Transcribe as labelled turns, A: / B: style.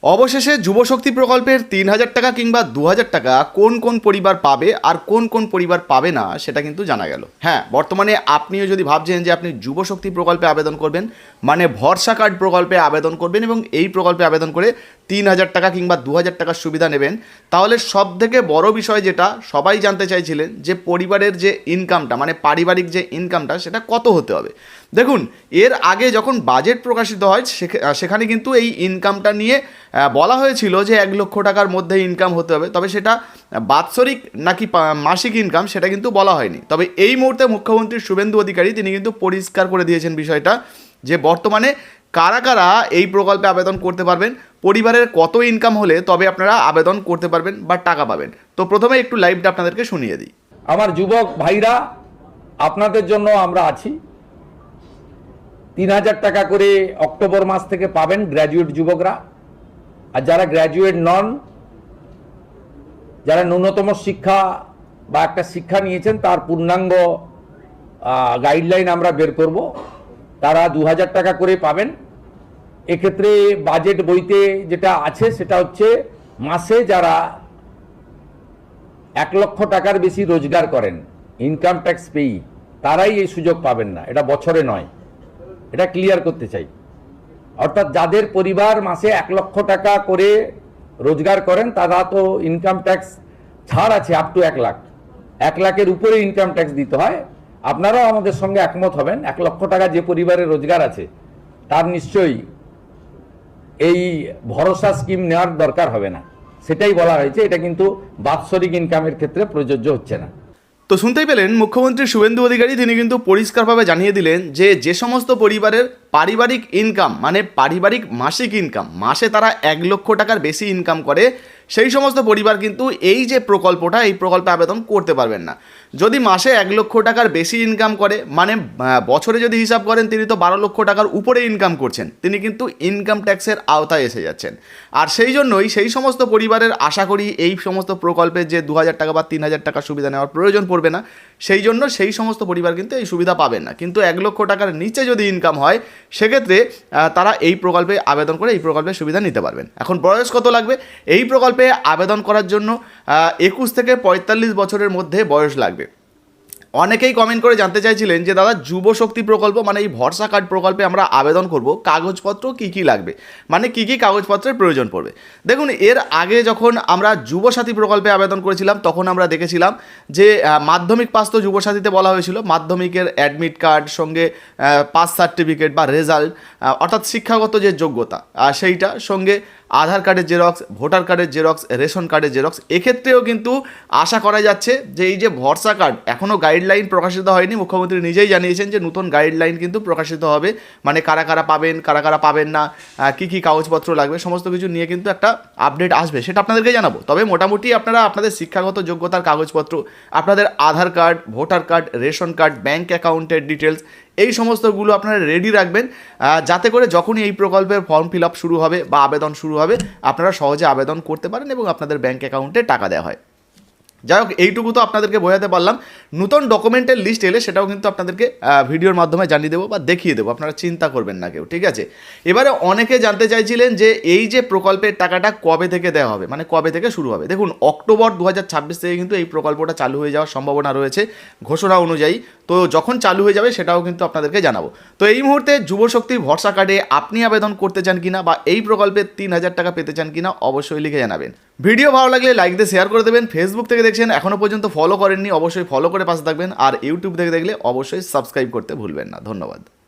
A: অবশেষে যুবশক্তি প্রকল্পের ৩,০০০ টাকা কিংবা ২,০০০ টাকা কোন কোন পরিবার পাবে আর কোন কোন পরিবার পাবে না সেটা কিন্তু জানা গেল। হ্যাঁ, বর্তমানে আপনিও যদি ভাবছেন যে আপনি যুবশক্তি প্রকল্পে আবেদন করবেন, মানে ভরসা কার্ড প্রকল্পে আবেদন করবেন এবং এই প্রকল্পে আবেদন করে ৩,০০০ টাকা কিংবা ২,০০০ টাকার সুবিধা নেবেন, তাহলে সবথেকে বড় বিষয় যেটা সবাই জানতে চাইছিলেন যে পরিবারের যে ইনকামটা, মানে পারিবারিক যে ইনকামটা, সেটা কত হতে হবে। দেখুন, এর আগে যখন বাজেট প্রকাশিত হয় সেখানে কিন্তু এই ইনকামটা নিয়ে বলা হয়েছিল যে ১,০০,০০০ টাকার মধ্যে ইনকাম হতে হবে, তবে সেটা বাৎসরিক নাকি মাসিক ইনকাম সেটা কিন্তু বলা হয়নি। তবে এই মুহূর্তে মুখ্যমন্ত্রী শুভেন্দু অধিকারী তিনি কিন্তু পরিষ্কার করে দিয়েছেন বিষয়টা, যে বর্তমানে কারা কারা এই প্রকল্পে আবেদন করতে পারবেন, পরিবারের কত ইনকাম হলে তবে আপনারা আবেদন করতে পারবেন বা টাকা পাবেন। তো প্রথমে একটু লাইভটা আপনাদেরকে শুনিয়ে দিই।
B: আমার যুবক ভাইরা, আপনাদের জন্য আমরা আছি। ৩,০০০ টাকা করে অক্টোবর মাস থেকে পাবেন গ্র্যাজুয়েট যুবকরা। আর যারা গ্র্যাজুয়েট নন, যারা ন্যূনতম শিক্ষা বা একটা শিক্ষা নিয়েছেন তার পূর্ণাঙ্গ গাইডলাইন আমরা বের করব, তারা ২,০০০ টাকা করে পাবেন। এক্ষেত্রে বাজেট বইতে যেটা আছে সেটা হচ্ছে মাসে যারা ১,০০,০০০ টাকার বেশি রোজগার করেন, ইনকাম ট্যাক্স পেই, তারাই এই সুযোগ পাবেন না। এটা বছরে নয়, এটা ক্লিয়ার করতে চাই। অর্থাৎ যাদের পরিবার মাসে ১,০০,০০০ টাকা করে রোজগার করেন তারা তো ইনকাম ট্যাক্স ছাড় আছে আপ টু ১,০০,০০০। ১,০০,০০০-এর উপরে ইনকাম ট্যাক্স দিতে হয়। আপনারাও আমাদের সঙ্গে একমত হবেন, ১,০০,০০০ টাকা যে পরিবারের রোজগার আছে তার নিশ্চয়ই এই ভরসা স্কিম নেওয়ার দরকার হবে না। সেটাই বলা হয়েছে, এটা কিন্তু বাৎসরিক ইনকামের ক্ষেত্রে প্রযোজ্য হচ্ছে না।
A: তো শুনতেই পেলেন, মুখ্যমন্ত্রী শুভেন্দু অধিকারী তিনি কিন্তু পরিষ্কারভাবে জানিয়ে দিলেন যে যে সমস্ত পরিবারের পারিবারিক ইনকাম, মানে পারিবারিক মাসিক ইনকাম, মাসে তারা ১,০০,০০০ টাকার বেশি ইনকাম করে, সেই সমস্ত পরিবার কিন্তু এই যে প্রকল্পটা, এই প্রকল্পে আবেদন করতে পারবেন না। যদি মাসে ১,০০,০০০ টাকার বেশি ইনকাম করে, মানে বছরে যদি হিসাব করেন তিনি তো ১২,০০,০০০ টাকার উপরে ইনকাম করছেন, তিনি কিন্তু ইনকাম ট্যাক্সের আওতায় এসে যাচ্ছেন। আর সেই জন্যই সেই সমস্ত পরিবারের আশা করি এই সমস্ত প্রকল্পে যে ২,০০০ টাকা বা ৩,০০০ টাকার সুবিধা নেওয়ার প্রয়োজন পড়বে না। সেই জন্য সেই সমস্ত পরিবার কিন্তু এই সুবিধা পাবেন না। কিন্তু ১,০০,০০০ টাকার নিচে যদি ইনকাম হয়, সেক্ষেত্রে তারা এই প্রকল্পে আবেদন করে এই প্রকল্পের সুবিধা নিতে পারবেন। এখন বয়স কত লাগবে? এই প্রকল্পে আবেদন করার জন্য ২১ থেকে ৪৫ বছরের মধ্যে বয়স লাগবে। অনেকেই কমেন্ট করে জানতে চাইছিলেন যে দাদা, যুবশক্তি প্রকল্প মানে এই ভরসা কার্ড প্রকল্পে আমরা আবেদন করব, কাগজপত্র কি কি লাগবে, মানে কি কি কাগজপত্রের প্রয়োজন পড়বে। দেখুন, এর আগে যখন আমরা যুবসাথী প্রকল্পে আবেদন করেছিলাম তখন আমরা দেখেছিলাম যে মাধ্যমিক পাস তো যুবসাথীতে বলা হয়েছিল, মাধ্যমিকের অ্যাডমিট কার্ড সঙ্গে পাস সার্টিফিকেট বা রেজাল্ট, অর্থাৎ শিক্ষাগত যে যোগ্যতা সেইটা, সঙ্গে আধার কার্ডের জেরক্স, ভোটার কার্ডের জেরক্স, রেশন কার্ডের জেরক্স। এক্ষেত্রেও কিন্তু আশা করা যাচ্ছে যে এই যে ভরসা কার্ড, এখনও গাইডলাইন প্রকাশিত হয়নি, মুখ্যমন্ত্রী নিজেই জানিয়েছেন যে নতুন গাইডলাইন কিন্তু প্রকাশিত হবে, মানে কারা কারা পাবেন, কারা কারা পাবেন না, কী কী কাগজপত্র লাগবে, সমস্ত কিছু নিয়ে কিন্তু একটা আপডেট আসবে, সেটা আপনাদেরকে জানাবো। তবে মোটামুটি আপনারা আপনাদের শিক্ষাগত যোগ্যতার কাগজপত্র, আপনাদের Aadhaar card, voter card, ration card, bank অ্যাকাউন্টের ডিটেলস, এই সমস্তগুলো আপনারা রেডি রাখবেন, যাতে করে যখনই এই প্রকল্পের ফর্ম ফিল আপ শুরু হবে বা আবেদন শুরু হবে আপনারা সহজে আবেদন করতে পারেন এবং আপনাদের ব্যাঙ্ক অ্যাকাউন্টে টাকা দেওয়া হয়। যাই হোক, এইটুকু তো আপনাদেরকে বোঝাতে পারলাম। নতুন ডকুমেন্টের লিস্ট এলে সেটাও কিন্তু আপনাদেরকে ভিডিওর মাধ্যমে জানিয়ে দেবো বা দেখিয়ে দেবো, আপনারা চিন্তা করবেন না কেউ, ঠিক আছে। এবারে অনেকে জানতে চাইছিলেন যে এই যে প্রকল্পের টাকাটা কবে থেকে দেওয়া হবে, মানে কবে থেকে শুরু হবে। দেখুন, অক্টোবর ২০২৬ থেকে কিন্তু এই প্রকল্পটা চালু হয়ে যাওয়ার সম্ভাবনা রয়েছে ঘোষণা অনুযায়ী। তো যখন চালু হয়ে যাবে সেটাও কিন্তু আপনাদেরকে জানাবো। তো এই মুহূর্তে যুবশক্তির ভরসা কার্ডে আপনি আবেদন করতে চান কিনা বা এই প্রকল্পে ৩,০০০ টাকা পেতে চান কিনা অবশ্যই লিখে জানাবেন। ভিডিও ভালো লাগলে লাইক দিয়ে শেয়ার করে দেবেন। ফেসবুক থেকে দেখছেন, এখনও পর্যন্ত ফলো করেননি, অবশ্যই ফলো করে পাশে থাকবেন। আর ইউটিউব থেকে দেখলে অবশ্যই সাবস্ক্রাইব করতে ভুলবেন না। ধন্যবাদ।